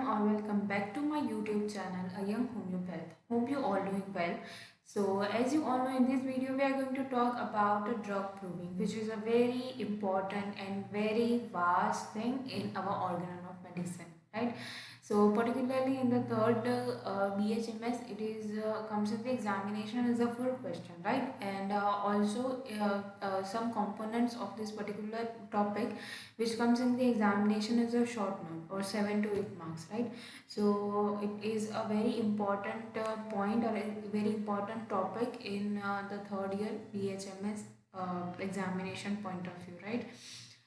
or welcome back to my YouTube channel, A Young Homeopath. Hope you all doing well. So, as you all know, in this video, we are going to talk about drug proving, which is a very important and very vast thing in our organ of medicine, right? So, particularly in the third BHMS, it is comes in the examination as a full question, right? And also some components of this particular topic which comes in the examination is a short note or 7 to 8 marks, right? So it is a very important point or a very important topic in the third year BHMS examination point of view, right?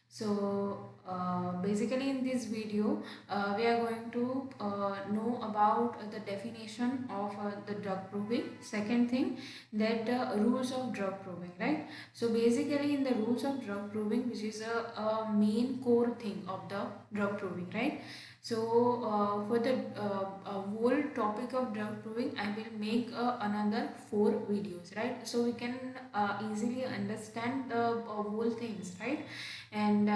So basically in this video we are going to know about the definition of the drug proving. Second thing, that rules of drug proving, right? So basically in the rules of drug proving, which is a main core thing of the drug proving, right? So for the whole topic of drug proving, I will make another 4 videos, right? So we can easily understand the whole things, right? And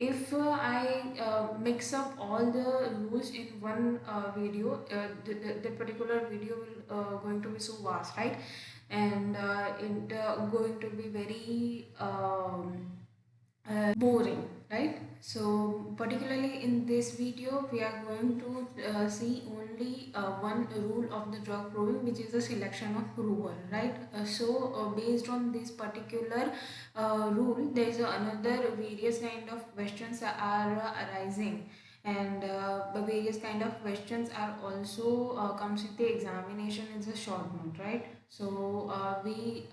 if I mix up all the rules in one video, the particular video will going to be so vast, right? And it going to be very boring, right? So particularly in this video we are going to see only one rule of the drug proving, which is the selection of prover, right? So based on this particular rule, there is another various kind of questions are arising, and the various kind of questions are also comes with the examination in the short note, right? So we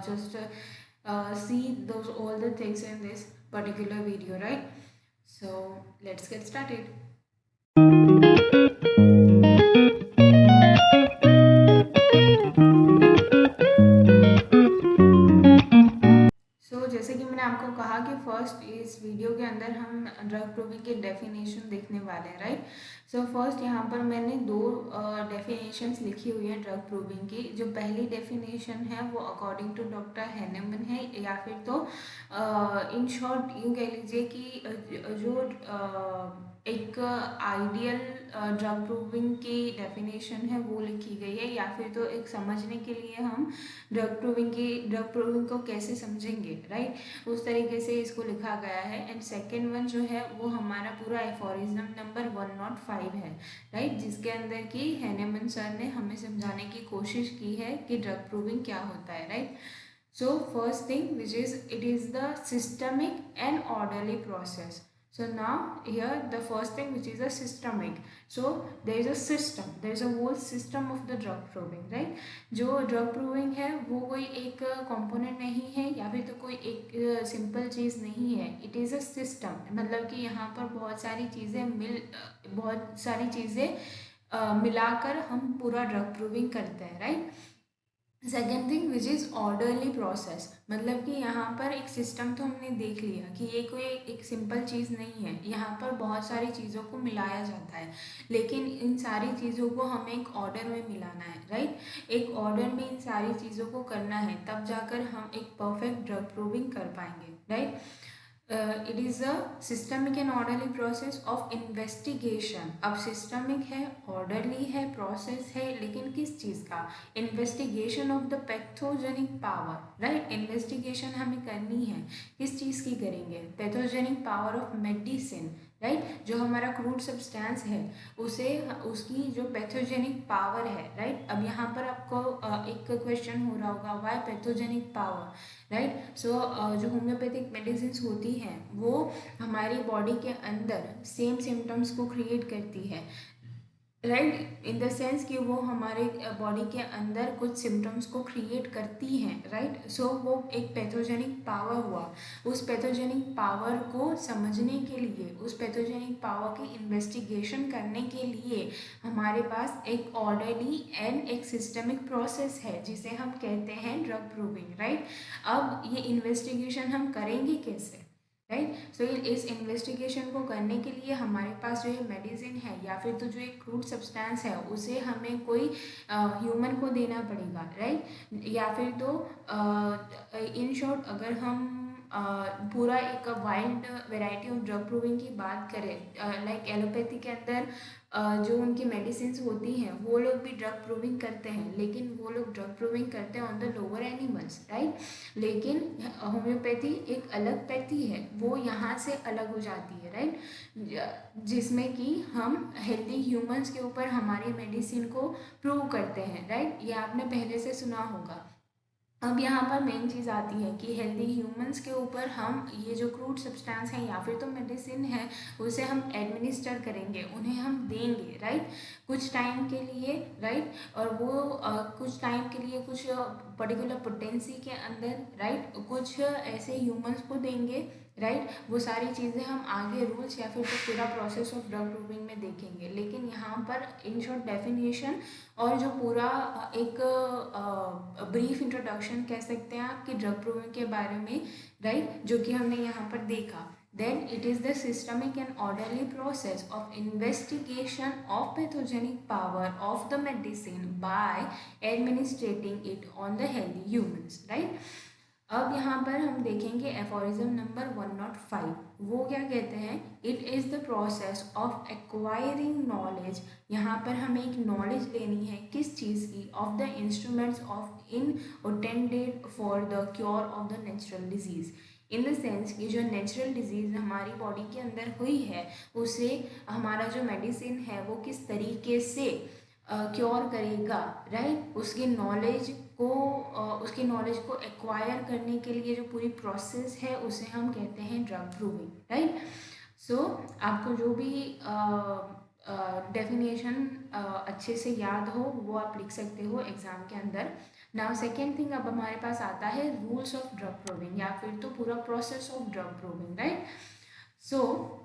just see those all the things in this particular video, right? So let's get started. जैसे कि मैंने आपको कहा कि first इस video के अंदर हम ड्रग प्रूविंग की डेफिनेशन देखने वाले हैं, राइट? सो फर्स्ट यहाँ पर मैंने 2 डेफिनेशंस लिखी हुई है ड्रग प्रूविंग की। जो पहली डेफिनेशन है वो अकॉर्डिंग टू डॉक्टर हैनेमन है, या फिर तो इन शॉर्ट यूँ कह लीजिए कि जो एक आइडियल ड्रग प्रूविंग की डेफिनेशन है वो लिखी गई है, या फिर तो एक समझने के लिए हम ड्रग प्रूविंग को कैसे समझेंगे, राइट? उस तरीके से इसको लिखा गया है। एंड सेकेंड वन जो है वो हमारा पूरा एफोरिज्म नंबर 105 है, राइट? जिसके अंदर की हैनेमन सर ने हमें समझाने की कोशिश की है कि ड्रग प्रूविंग क्या होता है, right? So first thing, which is it is the systemic and orderly process. So now here the first thing, which is a systemic. So there is a system, there is a whole system of the drug proving, right? जो drug proving है वो कोई एक component नहीं है, या फिर तो कोई एक simple चीज़ नहीं है. It is a system, मतलब कि यहाँ पर बहुत सारी चीज़ें मिलाकर हम पूरा drug proving करते हैं, right? Second thing, which is orderly process, मतलब कि यहाँ पर एक सिस्टम तो हमने देख लिया कि ये कोई एक सिंपल चीज़ नहीं है, यहाँ पर बहुत सारी चीज़ों को मिलाया जाता है, लेकिन इन सारी चीज़ों को हमें एक ऑर्डर में मिलाना है, राइट? एक ऑर्डर में इन सारी चीज़ों को करना है, तब जाकर हम एक परफेक्ट ड्रग प्रूविंग कर पाएंगे, right? It is a systemic and orderly process of investigation. अब सिस्टमिक है, ऑर्डरली है, प्रोसेस है, लेकिन किस चीज़ का? Investigation of the pathogenic power, right? Investigation हमें करनी है, किस चीज़ की करेंगे? Pathogenic power of medicine, right? जो हमारा क्रूड सब्सटेंस है उसे उसकी जो पैथोजेनिक पावर है, राइट? अब यहाँ पर आपको एक क्वेश्चन हो रहा होगा, वाई पैथोजेनिक पावर, राइट? सो जो होम्योपैथिक मेडिसिन होती हैं वो हमारी बॉडी के अंदर सेम सिम्टम्स को क्रिएट करती है, राइट? इन द सेंस कि वो हमारे बॉडी के अंदर कुछ सिम्टम्स को क्रिएट करती हैं, राइट? सो वो एक पैथोजेनिक पावर हुआ। उस पैथोजेनिक पावर को समझने के लिए, उस पैथोजेनिक पावर की इन्वेस्टिगेशन करने के लिए हमारे पास एक ऑर्डरली एंड एक सिस्टमिक प्रोसेस है, जिसे हम कहते हैं ड्रग प्रूविंग, राइट? अब ये इन्वेस्टिगेशन हम करेंगे कैसे, राइट? सो इस इन्वेस्टिगेशन को करने के लिए हमारे पास जो है मेडिसिन है, या फिर तो जो एक क्रूड सब्सटेंस है उसे हमें कोई ह्यूमन को देना पड़ेगा, राइट? या फिर तो इन शॉर्ट अगर हम पूरा एक wild variety of drug proving की बात करें, लाइक एलोपैथी के अंदर जो उनकी मेडिसिन होती हैं वो लोग भी ड्रग प्रूविंग करते हैं, लेकिन वो लोग ड्रग प्रूविंग करते हैं on the lower animals, right. लेकिन होम्योपैथी एक अलग पैथी है, वो यहाँ से अलग हो जाती है, राइट, जिसमें कि हम हेल्दी ह्यूमंस के ऊपर हमारी मेडिसिन को प्रूव करते हैं, राइट। ये आपने पहले से सुना होगा। अब यहाँ पर मेन चीज़ आती है कि हेल्दी ह्यूमंस के ऊपर हम ये जो क्रूड सब्सटेंस है या फिर तो मेडिसिन है उसे हम एडमिनिस्टर करेंगे, उन्हें हम देंगे, राइट, कुछ टाइम के लिए, राइट। और वो कुछ टाइम के लिए कुछ पर्टिकुलर पोटेंसी के अंदर, राइट, कुछ ऐसे ह्यूमंस को देंगे, राइट। वो सारी चीज़ें हम आगे रूल्स या फिर तो पूरा प्रोसेस ऑफ ड्रग प्रूविंग में देखेंगे, लेकिन यहाँ पर इन शॉर्ट डेफिनेशन और जो पूरा एक ब्रीफ इंट्रोडक्शन कह सकते हैं आप कि ड्रग प्रूविंग के बारे में, राइट, जो कि हमने यहाँ पर देखा। Then it is the systemic and orderly process of investigation of pathogenic power of the medicine by administrating it on the healthy humans, right? अब यहाँ पर हम देखेंगे एफोरिज्म नंबर 105। वो क्या कहते हैं, it is the process of acquiring knowledge. यहाँ पर हमें एक नॉलेज लेनी है किस चीज़ की, of the instruments of in attended for the cure of the natural disease, in the sense कि जो नेचुरल डिजीज़ हमारी बॉडी के अंदर हुई है उसे हमारा जो मेडिसिन है वो किस तरीके से क्योर करेगा, राइट। उसकी नॉलेज को एक्वायर करने के लिए जो पूरी प्रोसेस है उसे हम कहते हैं ड्रग प्रूविंग, राइट। सो आपको जो भी डेफिनेशन अच्छे से याद हो वो आप लिख सकते हो एग्ज़ाम के अंदर। नाउ सेकेंड थिंग अब हमारे पास आता है रूल्स ऑफ ड्रग प्रूविंग या फिर तो पूरा process of drug proving, right. So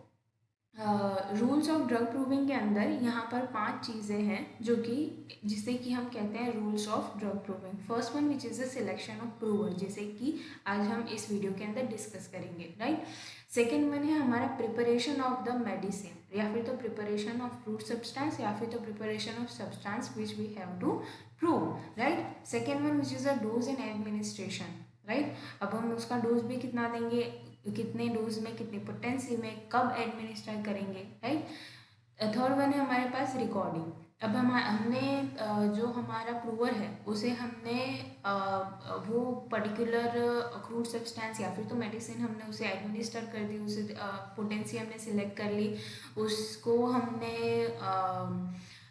rules of drug proving के अंदर यहाँ पर 5 चीज़ें हैं जो कि जिसे कि हम कहते हैं rules of drug proving. First one which is the selection of prover, जिसे कि आज हम इस वीडियो के अंदर डिस्कस करेंगे, राइट। सेकेंड वन है हमारा प्रिपरेशन ऑफ द मेडिसिन या फिर तो प्रिपरेशन ऑफ फ्रूट सब्सटेंस या फिर तो preparation of substance which we have to prove, right. Second one which is a dose and administration, right. अब हम उसका डोज भी कितना देंगे, कितने डोज में, कितनी पोटेंसी में, कब एडमिनिस्टर करेंगे, राइट। थर्ड वन है हमारे पास रिकॉर्डिंग। अब हमने जो हमारा प्रूवर है उसे हमने वो पर्टिकुलर क्रूड सब्सटेंस या फिर तो मेडिसिन हमने उसे एडमिनिस्टर कर दी, उसे पोटेंसी हमने सिलेक्ट कर ली, उसको हमने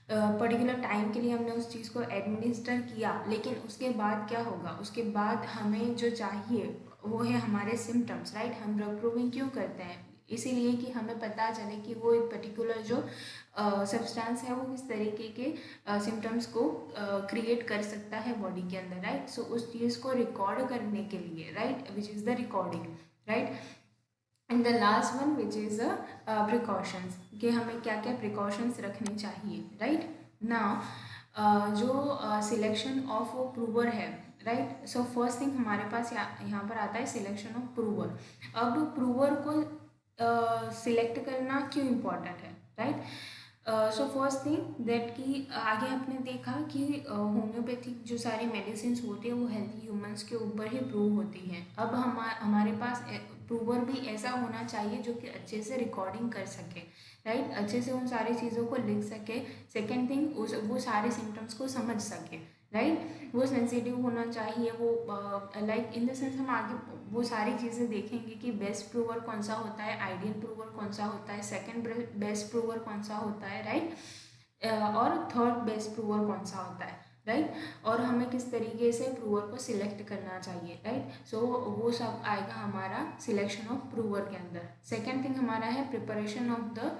पर्टिकुलर टाइम के लिए हमने उस चीज़ को एडमिनिस्टर किया, लेकिन उसके बाद क्या होगा, उसके बाद हमें जो चाहिए वो है हमारे सिम्टम्स, राइट। हम ड्रग प्रूविंग क्यों करते हैं, इसीलिए कि हमें पता चले कि वो एक पर्टिकुलर जो सब्सटेंस है वो किस तरीके के सिम्टम्स को क्रिएट कर सकता है बॉडी के अंदर, राइट। सो उस चीज़ को रिकॉर्ड करने के लिए, right, which is the recording, right. And the last one which is the precautions, कि हमें क्या क्या प्रिकॉशंस रखने चाहिए, राइट। नाउ जो सिलेक्शन ऑफ प्रूवर है, राइट। सो फर्स्ट थिंग हमारे पास यहाँ पर आता है सिलेक्शन ऑफ प्रूवर। अब प्रूवर को सिलेक्ट करना क्यों इम्पॉर्टेंट है, right. So first thing that कि आगे आपने देखा कि होम्योपैथिक जो सारी मेडिसिन होती है वो हेल्दी ह्यूमंस के ऊपर ही प्रूव होती हैं। अब हमारे पास प्रूवर भी ऐसा होना चाहिए जो कि अच्छे से रिकॉर्डिंग कर सके, राइट, अच्छे से उन सारी चीज़ों को लिख सके। सेकेंड थिंग वो सारे सिम्टम्स को समझ सके, राइट। वो सेंसिटिव होना चाहिए, वो लाइक इन द सेंस हम आगे वो सारी चीज़ें देखेंगे कि बेस्ट प्रूवर कौन सा होता है, आइडियल प्रूवर कौन सा होता है, सेकंड बेस्ट प्रूवर कौन सा होता है, राइट, और थर्ड बेस्ट प्रूवर कौन सा होता है, राइट, और हमें किस तरीके से प्रूवर को सिलेक्ट करना चाहिए, राइट। सो वो सब आएगा हमारा सिलेक्शन ऑफ प्रूवर के अंदर। सेकेंड थिंग हमारा है preparation of the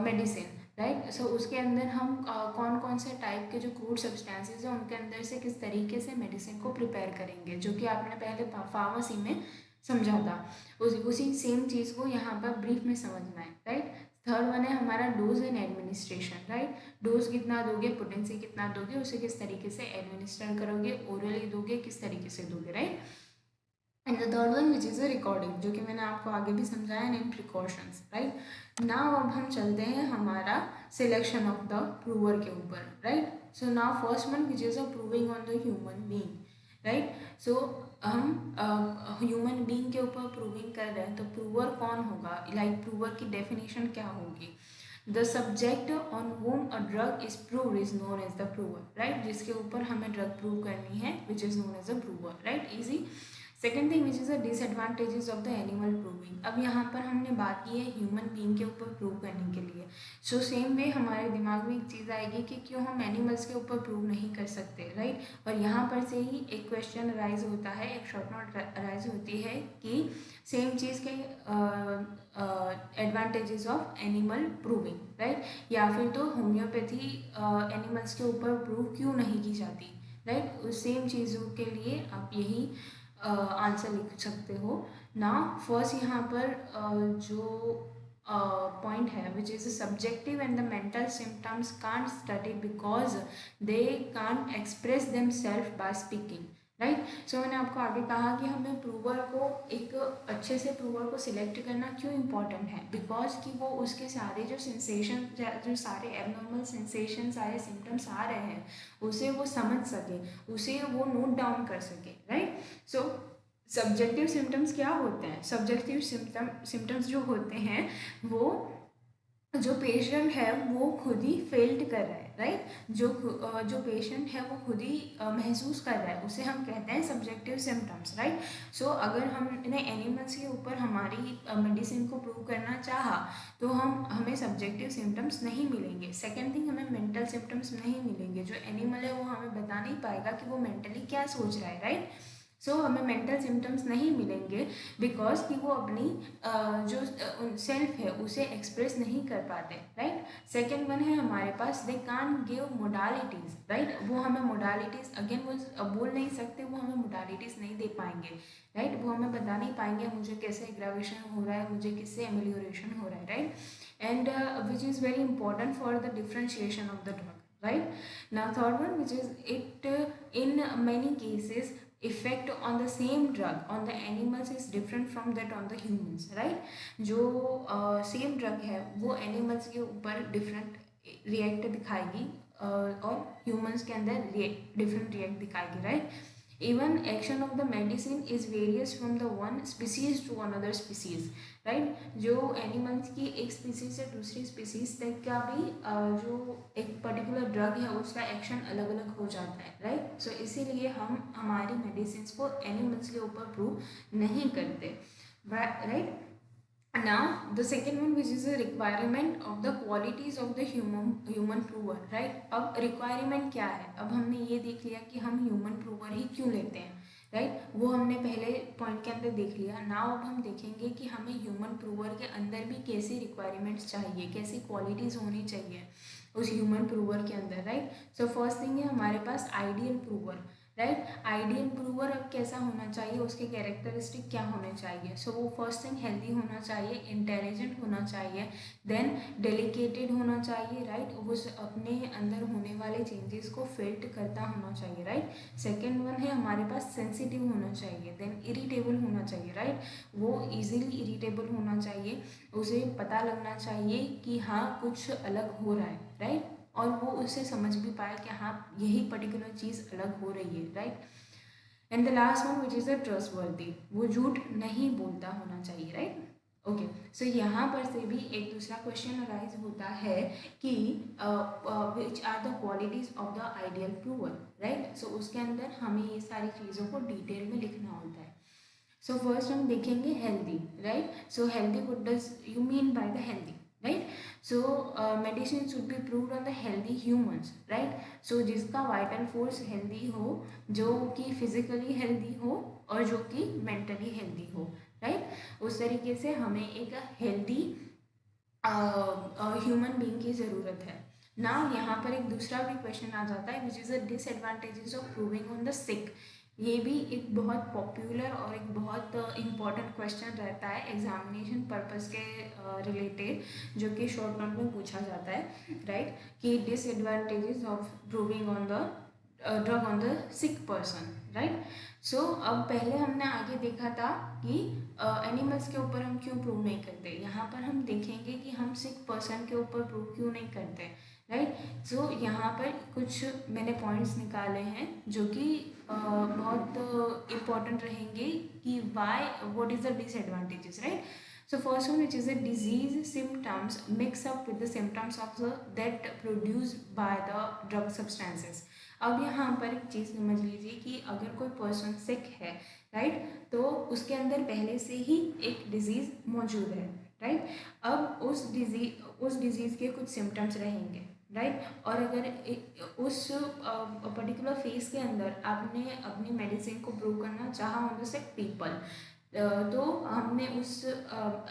medicine, right. So उसके अंदर हम कौन कौन से टाइप के जो क्रूड सब्सटेंसेस हैं उनके अंदर से किस तरीके से मेडिसिन को प्रिपेयर करेंगे, जो कि आपने पहले फार्मेसी में समझा था, उसी सेम चीज़ को यहाँ पर ब्रीफ में समझना है, राइट। थर्ड वन है हमारा dose and administration, right. Dose कितना दोगे, पोटेंसी कितना दोगे, उसे किस तरीके से एडमिनिस्टर करोगे, ओरली दोगे, किस तरीके से दोगे, right. And the third one which is a recording, जो कि मैंने आपको आगे भी समझाया, एंड प्रिकॉशंस, राइट। नाउ अब हम चलते हैं हमारा सिलेक्शन ऑफ द प्रूवर के ऊपर, right. So now first one which is a proving on the human being, right. So हम ह्यूमन बीइंग के ऊपर प्रूविंग कर रहे हैं तो प्रूवर कौन होगा, लाइक प्रूवर की डेफिनेशन क्या होगी? The subject on whom a drug is proved is known as the prover, right? जिसके ऊपर हमें ड्रग प्रूव करनी है which is known as a prover, right? Easy. Second thing which is the disadvantages of the animal proving. अब यहाँ पर हमने बात की है ह्यूमन बीइंग के ऊपर प्रूव करने के लिए। सो सेम वे हमारे दिमाग में एक चीज़ आएगी कि क्यों हम एनिमल्स के ऊपर प्रूव नहीं कर सकते, राइट? और यहाँ पर से ही एक क्वेश्चन अराइज होता है, एक शॉर्ट नोट अराइज होती है कि सेम चीज़ के advantages of animal proving, right? या फिर तो होम्योपैथी एनिमल्स के ऊपर प्रूव क्यों नहीं की जाती, राइट? उस सेम चीज़ों के लिए आप यही आंसर लिख सकते हो ना। फर्स्ट यहाँ पर जो पॉइंट है which is subjective and the mental symptoms can't study because they can't express them self by speaking, right? So मैंने आपको आगे कहा कि हमें प्रूवर को एक अच्छे से प्रूवर को सिलेक्ट करना क्यों इम्पॉर्टेंट है, बिकॉज कि वो उसके सारे जो सेंसेशन, जो सारे एबनॉर्मल सेंसेशन, सारे सिम्टम्स आ रहे हैं उसे वो समझ सके, उसे वो नोट डाउन कर सके, राइट? सो सब्जेक्टिव सिम्टम्स क्या होते हैं? सब्जेक्टिव सिम्टम्स जो होते हैं वो जो पेशेंट है वो खुद ही फेल्ट कर रहा है, राइट? जो पेशेंट है वो खुद ही महसूस कर रहा है, उसे हम कहते हैं सब्जेक्टिव सिम्टम्स, राइट? सो अगर हमने एनिमल्स के ऊपर हमारी मेडिसिन को प्रूव करना चाहा तो हमें सब्जेक्टिव सिम्टम्स नहीं मिलेंगे। सेकेंड थिंग, हमें मेंटल सिम्टम्स नहीं मिलेंगे। जो एनिमल है वो हमें बता नहीं पाएगा कि वो मेंटली क्या सोच रहा है, राइट? सो हमें मेंटल सिम्टम्स नहीं मिलेंगे बिकॉज कि वो अपनी जो सेल्फ है उसे एक्सप्रेस नहीं कर पाते, राइट? सेकेंड वन है हमारे पास they can't give modalities, right? वो हमें मोडालिटीज़, अगेन वो बोल नहीं सकते, वो हमें मोडालिटीज़ नहीं दे पाएंगे, राइट? वो हमें बता नहीं पाएंगे मुझे कैसे एग्रावेशन हो रहा है, मुझे किससे एमेलियोरेशन हो रहा है, right? And which is very important for the differentiation of the drug, right? Now third one, which is it in many cases effect on the same drug on the animals is different from that on the humans, right? जो same drug है वो animals के ऊपर different react दिखाएगी और humans के अंदर different react दिखाएगी, right? Even action of the medicine is various from the one species to another species, right? जो एनिमल्स की एक स्पीसीज से दूसरी स्पीसीज तक का भी जो एक पर्टिकुलर ड्रग है उसका एक्शन अलग अलग हो जाता है, राइट? सो इसीलिए हम हमारी मेडिसिन को एनिमल्स के ऊपर प्रूव नहीं करते, right? Now the second one, which is a requirement of the qualities of the human prover, right? अब requirement क्या है? अब हमने ये देख लिया कि हम human prover ही क्यों लेते हैं, राइट? वो हमने पहले पॉइंट के अंदर देख लिया। नाउ अब हम देखेंगे कि हमें ह्यूमन प्रूवर के अंदर भी कैसी रिक्वायरमेंट्स चाहिए, कैसी क्वालिटीज़ होनी चाहिए उस ह्यूमन प्रूवर के अंदर, राइट? सो फर्स्ट थिंग है हमारे पास ideal prover, right? Ideal prover अब कैसा होना चाहिए, उसके कैरेक्टरिस्टिक क्या होने चाहिए? सो वो फर्स्ट थिंग हेल्दी होना चाहिए, इंटेलिजेंट होना चाहिए, देन डेलिकेटेड होना चाहिए, राइट? वो अपने अंदर होने वाले चेंजेस को फिल्ट करता होना चाहिए, राइट? सेकेंड वन है हमारे पास सेंसिटिव होना चाहिए, देन इरिटेबल होना चाहिए, राइट? वो इजीली इरिटेबल होना चाहिए, उसे पता लगना चाहिए कि हाँ कुछ अलग हो रहा है, राइट? और वो उससे समझ भी पाए कि हाँ यही पर्टिकुलर चीज़ अलग हो रही है, right? And the last one which is the trustworthy, वो झूठ नहीं बोलता होना चाहिए, राइट? ओके, सो यहाँ पर से भी एक दूसरा क्वेश्चन अराइज होता है कि which are the qualities of the ideal prover, right? So उसके अंदर हमें ये सारी चीज़ों को डिटेल में लिखना होता है। सो फर्स्ट हम देखेंगे healthy, right? So healthy, what does you mean by the healthy, right? So medicine should be proved on the healthy humans, right? So जिसका वाइटल फोर्स हेल्दी हो, जो कि फिजिकली हेल्दी हो और जो कि मेंटली हेल्दी हो, राइट? उस तरीके से हमें एक हेल्दी ह्यूमन बीइंग की ज़रूरत है ना। यहाँ पर एक दूसरा भी क्वेश्चन आ जाता है which is the disadvantages of proving on the sick. ये भी एक बहुत पॉपुलर और एक बहुत इम्पॉर्टेंट क्वेश्चन रहता है एग्जामिनेशन पर्पस के रिलेटेड, जो कि शॉर्ट नोट में पूछा जाता है, राइट? कि disadvantages of proving on the drug on the sick person, right? So अब पहले हमने आगे देखा था कि एनिमल्स के ऊपर हम क्यों प्रूव नहीं करते। यहाँ पर हम देखेंगे कि हम सिक पर्सन के ऊपर प्रूव क्यों नहीं करते, राइट। सो यहाँ पर कुछ मैंने पॉइंट्स निकाले हैं जो कि बहुत इम्पॉर्टेंट रहेंगे कि why what is the disadvantages, right. So first one, which is a disease symptoms mix up with the symptoms of the that produced by the drug substances. अब यहाँ पर एक चीज़ समझ लीजिए कि अगर कोई पर्सन सिक है, राइट, तो उसके अंदर पहले से ही एक डिजीज़ मौजूद है, राइट। अब उस डिजीज़ के कुछ सिम्टम्स रहेंगे, राइट। और अगर उस पर्टिकुलर फेज के अंदर आपने अपनी मेडिसिन को प्रूव करना चाहा ऑन द सिक पीपल, तो हमने उस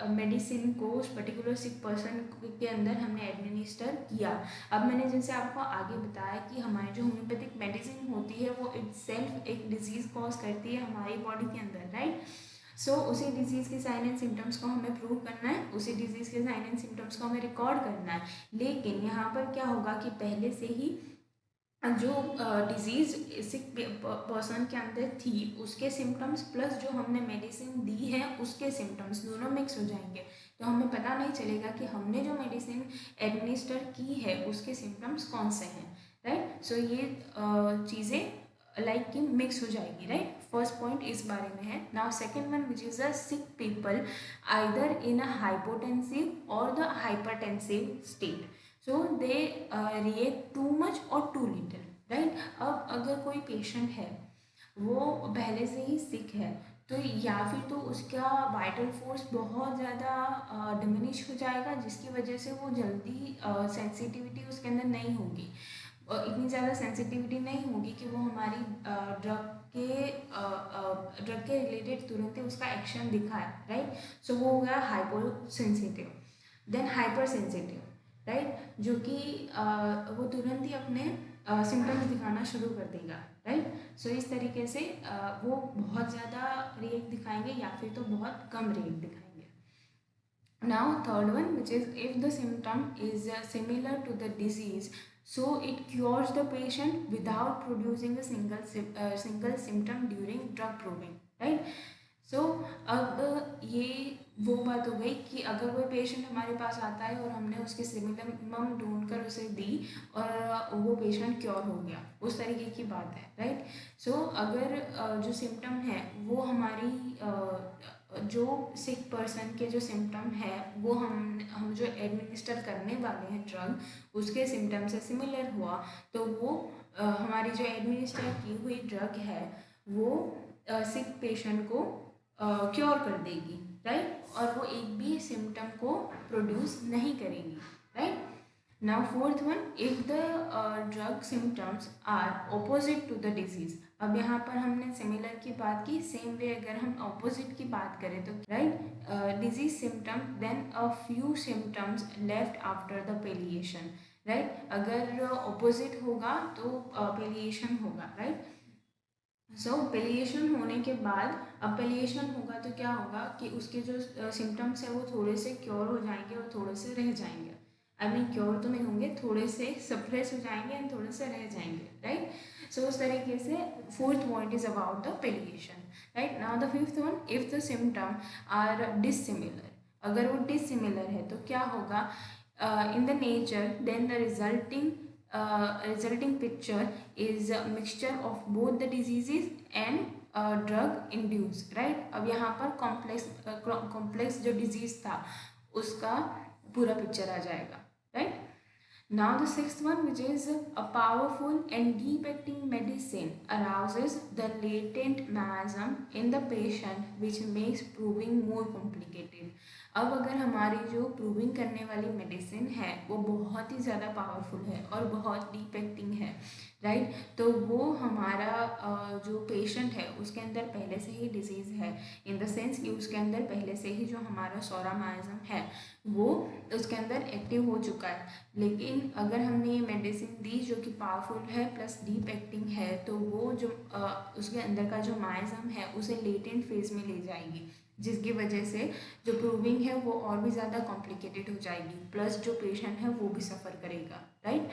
मेडिसिन को उस पर्टिकुलर सिक पर्सन के अंदर हमने एडमिनिस्टर किया। अब मैंने जैसे आपको आगे बताया कि हमारी जो होम्योपैथिक मेडिसिन होती है वो इटसेल्फ एक डिजीज़ कॉज करती है हमारी बॉडी के अंदर, राइट। सो उसी डिजीज़ के साइन एंड सिम्टम्स को हमें प्रूव करना है, उसी डिजीज़ के साइन एंड सिम्टम्स को हमें रिकॉर्ड करना है। लेकिन यहाँ पर क्या होगा कि पहले से ही जो डिजीज़ सिक पर्सन के अंदर थी उसके सिम्टम्स प्लस जो हमने मेडिसिन दी है उसके सिम्टम्स दोनों मिक्स हो जाएंगे, तो हमें पता नहीं चलेगा कि हमने जो मेडिसिन एडमिनिस्टर की है उसके सिम्टम्स कौन से हैं, राइट। सो ये चीज़ें लाइक कि मिक्स हो जाएगी, राइट। फर्स्ट पॉइंट इस बारे में है। Now second one, which is a sick people either in a hypotensive और the hypertensive state, so they react too much और टू लिटिल, राइट। अब अगर कोई पेशेंट है वो पहले से ही सिक है, तो या फिर तो उसका वाइटल फोर्स बहुत ज़्यादा डिमिनिश हो जाएगा जिसकी वजह से वो जल्दी सेंसिटिविटी उसके अंदर नहीं होगी, इतनी ज़्यादा सेंसिटिविटी नहीं होगी कि वो हमारी ड्रग के रिलेटेड तुरंत ही उसका एक्शन दिखाए, राइट। सो वो हो गया hyposensitive. Then hypersensitive, right, जो कि वो तुरंत ही अपने सिम्टम्स दिखाना शुरू कर देगा, राइट। सो इस तरीके से वो बहुत ज़्यादा रिएक्ट दिखाएंगे या फिर तो बहुत कम रिएक्ट दिखाएंगे। Now third one, which is if the symptom is similar to the disease, so it cures the patient without producing a single symptom during drug proving, right. सो अब ये वो बात हो गई कि अगर कोई पेशेंट हमारे पास आता है और हमने उसके सिम्टम ढूंढ कर उसे दी और वो पेशेंट क्योर हो गया, उस तरीके की बात है, राइट। सो अगर जो सिम्टम है वो हमारी जो सिक पर्सन के जो सिम्टम है वो हम जो एडमिनिस्टर करने वाले हैं ड्रग उसके सिम्टम से सिमिलर हुआ, तो वो हमारी जो एडमिनिस्टर की हुई ड्रग है वो सिक पेशेंट को क्योर कर देगी, राइट, और वो एक भी सिम्टम को प्रोड्यूस नहीं करेगी, right. Now fourth one, if the drug symptoms are opposite to the disease. अब यहाँ पर हमने सिमिलर की बात की, सेम वे अगर हम ऑपोजिट की बात करें तो right, disease symptom then a few symptoms left after the palliation, right. अगर ऑपोजिट होगा तो पेलिएशन होगा, राइट। सो पेलिएशन होने के बाद, अब पेलिएशन होगा तो क्या होगा कि उसके जो सिम्टम्स हैं वो थोड़े से क्योर हो जाएंगे और थोड़े से रह जाएंगे। आई मीन क्योर तो नहीं होंगे, थोड़े से सप्रेस हो जाएंगे एंड थोड़े से रह जाएंगे, राइट। सो उस तरीके से fourth point is about the palliation, right. Now the fifth one, if the symptom are dissimilar, अगर वो डिसिमिलर है तो क्या होगा in the nature, then the resulting picture is a mixture of both the diseases and drug induced, right। अब यहाँ पर complex जो डिजीज था उसका पूरा पिक्चर आ जाएगा, right. Now the sixth one, which is a powerful and deep acting medicine arouses the latent miasm in the patient which makes proving more complicated। अब अगर हमारी जो प्रूविंग करने वाली मेडिसिन है वो बहुत ही ज़्यादा पावरफुल है और बहुत डीप एक्टिंग है, राइट, तो वो हमारा जो पेशेंट है उसके अंदर पहले से ही डिजीज़ है, इन द सेंस कि उसके अंदर पहले से ही जो हमारा सोरामाइज्म है वो उसके अंदर एक्टिव हो चुका है। लेकिन अगर हमने ये मेडिसिन दी जो कि पावरफुल है प्लस डीप एक्टिंग है, तो वो जो उसके अंदर का जो माइज्म है उसे लेटेंट फेज में ले जाएगी, जिसकी वजह से जो प्रूविंग है वो और भी ज़्यादा कॉम्प्लिकेटेड हो जाएगी, प्लस जो पेशेंट है वो भी सफ़र करेगा, राइट।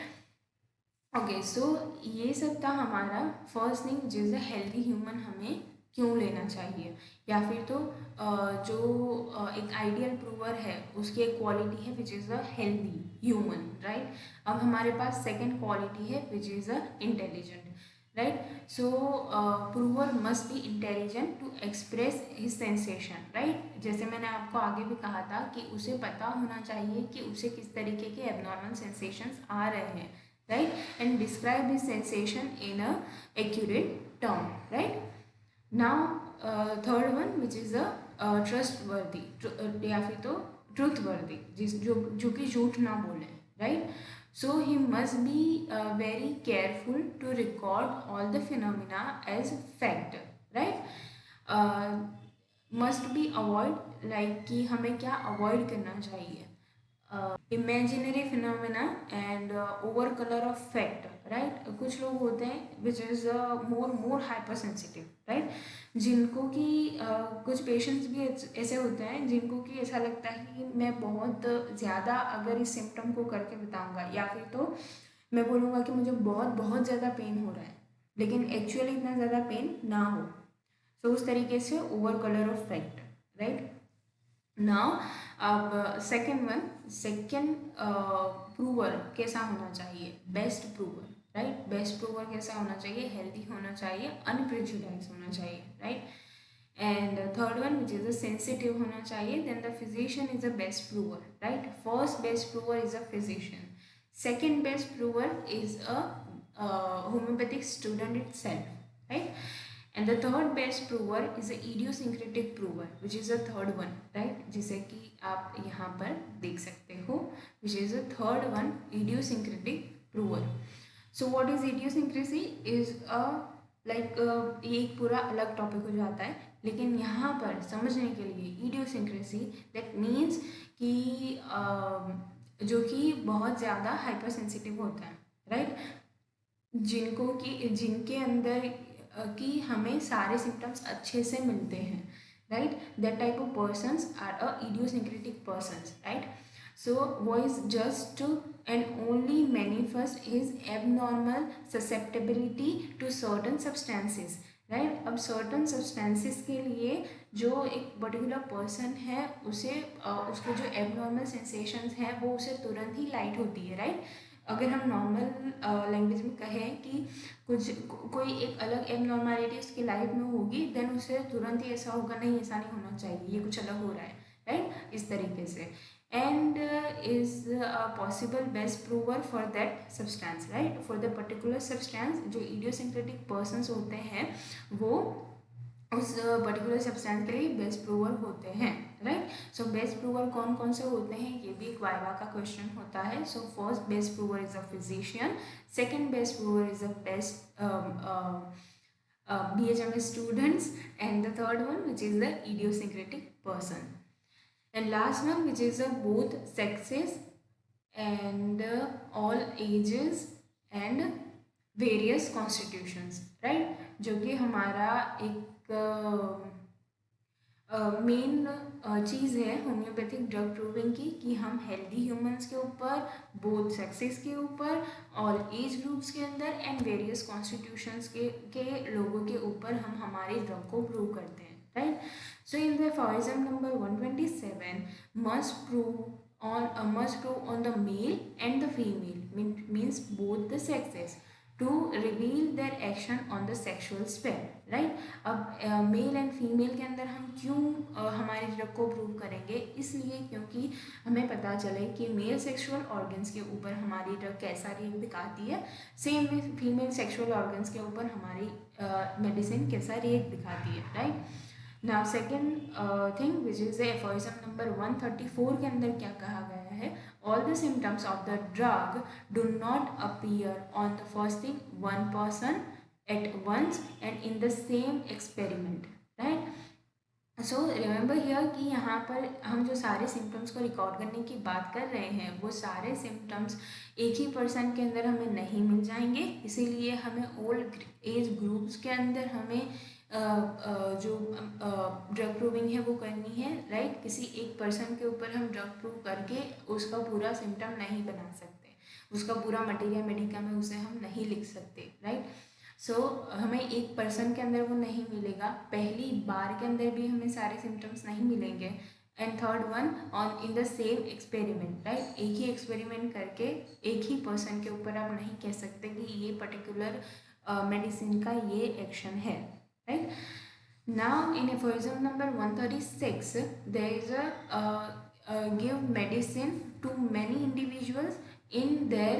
ओके, सो ये सब था हमारा फर्स्ट थिंग जिस हेल्दी ह्यूमन हमें क्यों लेना चाहिए, या फिर तो जो एक आइडियल प्रूवर है उसकी एक क्वालिटी है which is a healthy human, right. अब हमारे पास सेकेंड क्वालिटी है which is a intelligent, right. So prover must be intelligent to express his sensation, right. जैसे मैंने आपको आगे भी कहा था कि उसे पता होना चाहिए कि उसे किस तरीके के एबनॉर्मल सेंसेशंस आ रहे हैं, right, and describe his sensation in a accurate term, right. Now third one which is a trust वर्दी या फिर तो ट्रूथ वर्दी, जो कि झूठ ना बोले, right. So he must be very careful to record all the phenomena as fact, right. Must be avoid, like कि हमें क्या अवॉइड करना चाहिए, imaginary phenomena and over colour of fact, right. कुछ लोग होते हैं which is more hypersensitive, right, जिनको कि कुछ पेशेंट्स भी ऐसे होते हैं जिनको कि ऐसा लगता है कि मैं बहुत ज़्यादा अगर इस सिम्टम को करके बताऊंगा, या फिर तो मैं बोलूँगा कि मुझे बहुत बहुत ज़्यादा पेन हो रहा है, लेकिन एक्चुअली इतना ज़्यादा पेन ना हो। सो उस तरीके से over colour of fact, right. Now अब सेकेंड प्रूवर कैसा होना चाहिए, best prover, right. Best prover कैसा होना चाहिए, हेल्दी होना चाहिए, अनप्रेजुडाइज होना चाहिए, right. And third one which is a sensitive होना चाहिए, then the physician is a best prover, right. First best prover is a physician, second best prover is a homoeopathic student itself, right. And the third best prover is a idiosyncratic prover, which is the third one, right? जिसे कि आप यहाँ पर देख सकते हो, which is the third one, idiosyncratic prover. So what is idiosyncrasy? Is a like ये एक पूरा अलग टॉपिक हो जाता है, लेकिन यहाँ पर समझने के लिए idiosyncrasy that means कि जो कि बहुत ज़्यादा हाइपर सेंसिटिव होता है, राइट, जिनके अंदर कि हमें सारे सिम्टम्स अच्छे से मिलते हैं, right. That type of persons are a idiosyncratic persons, right. So वो is just and only manifest his abnormal susceptibility to certain substances, right. अब सर्टन सब्सटेंसेस के लिए जो एक पर्टिकुलर पर्सन है उसे उसके जो एबनॉर्मल सेंसेशंस हैं वो उसे तुरंत ही लाइट होती है, राइट। अगर हम नॉर्मल लैंग्वेज में कहें कि कोई एक अलग एबनॉर्मलिटी उसकी लाइफ में होगी, देन उसे तुरंत ही ऐसा होगा नहीं ऐसा नहीं होना चाहिए, ये कुछ अलग हो रहा है, राइट, इस तरीके से। And is possible best prover for that substance, right, for the particular substance. जो इडियोसिंक्रेटिक पर्सन्स होते हैं वो उस पर्टिकुलर सब्सटेंस के लिए बेस्ट प्रूवर होते हैं, राइट। सो बेस्ट प्रूवर कौन कौन से होते हैं, ये भी एक वाइवा का क्वेश्चन होता है। So first best prover is a physician, second best prover is a best BHMS students, and the third one which is the idiosyncratic person, and last one which is both sexes and all ages and various constitutions, right, जो कि हमारा एक main चीज़ है homeopathic drug proving की, कि हम healthy humans के ऊपर, बोथ सेक्सेस के ऊपर, ऑल एज ग्रुप्स के अंदर एंड वेरियस कॉन्स्टिट्यूशंस के लोगों के ऊपर हम हमारे ड्रग को प्रूव करते हैं, right. So in the फॉरिज्म number 127 must prove on the male and the female, means both the sexes, to reveal their action on the sexual sphere, right। अब मेल एंड फीमेल के अंदर हम क्यों हमारे drug को prove करेंगे, इसलिए क्योंकि हमें पता चले कि मेल सेक्सुअल ऑर्गन्स के ऊपर हमारी ड्रग कैसा रिएक्ट दिखाती है, सेम में फीमेल सेक्सुअल ऑर्गन्स के ऊपर हमारी मेडिसिन कैसा रिएक्ट दिखाती है, right. Now second thing which is aphorism number 134 के अंदर क्या कहा गया है, all the symptoms of the drug do not appear on the first thing one person at once and in the same experiment, right। So remember here कि यहाँ पर हम जो सारे सिम्टम्स को रिकॉर्ड करने की बात कर रहे हैं वो सारे सिम्टम्स एक ही पर्सन के अंदर हमें नहीं मिल जाएंगे, इसीलिए हमें ओल्ड एज ग्रुप्स के अंदर हमें जो ड्रग प्रूविंग है वो करनी है, राइट। किसी एक पर्सन के ऊपर हम ड्रग प्रूव करके उसका पूरा सिम्टम नहीं बना सकते, उसका पूरा मटेरिया मेडिका में उसे हम नहीं लिख सकते, राइट। सो हमें एक पर्सन के अंदर वो नहीं मिलेगा, पहली बार के अंदर भी हमें सारे सिम्टम्स नहीं मिलेंगे। And third one, on in the same experiment, right, एक ही एक्सपेरिमेंट करके एक ही पर्सन के ऊपर आप नहीं कह सकते कि ये पर्टिकुलर मेडिसिन का ये एक्शन है, right. Now in aphorism number 136 there is give medicine to many individuals in their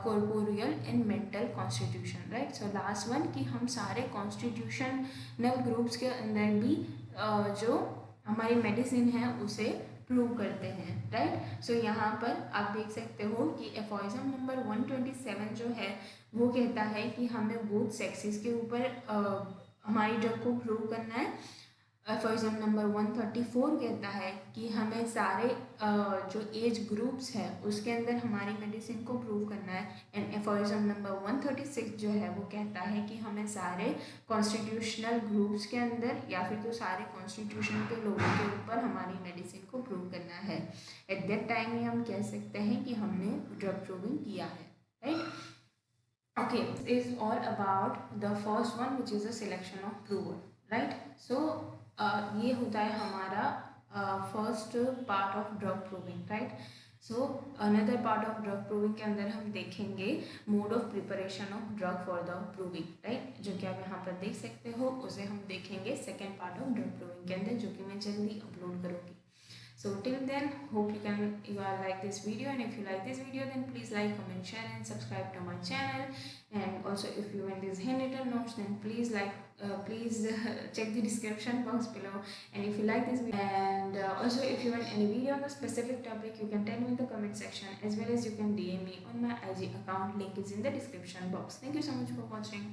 corporeal and mental constitution, right. So last one कि हम सारे constitutional groups के अंदर भी जो हमारी मेडिसिन है उसे प्रूव करते हैं, राइट। सो यहाँ पर आप देख सकते हो कि एफोरिज्म नंबर 127 जो है वो कहता है कि हमें बोथ सेक्सेस के ऊपर हमारी ड्रग को प्रूव करना है। एफोरिज्म नंबर 134 कहता है कि हमें सारे जो एज ग्रुप्स है उसके अंदर हमारी मेडिसिन को प्रूव करना है। एंड एफोरिज्म नंबर 136 जो है वो कहता है कि हमें सारे कॉन्स्टिट्यूशनल ग्रुप्स के अंदर या फिर तो सारे कॉन्स्टिट्यूशन के लोगों के ऊपर हमारी मेडिसिन को प्रूव करना है। एट दैट टाइम ही हम कह सकते हैं कि हमने ड्रग प्रूविंग किया है, right. Okay, is all about the first one which is the selection of prover, right. So ये होता है हमारा first part of drug proving, right. So another part of drug proving के अंदर हम देखेंगे mode of preparation of drug for the proving, right, जो कि आप यहाँ पर देख सकते हो, उसे हम देखेंगे second part of drug proving के अंदर, जो कि मैं जल्दी अपलोड करूँगी। So till then, hope you all like this video, and if you like this video, then please like, comment, share, and subscribe to my channel. And also, if you want these handwritten notes, then please check the description box below. And if you like this video, and also if you want any video on a specific topic, you can tell me in the comment section, as well as you can DM me on my IG account. Link is in the description box. Thank you so much for watching.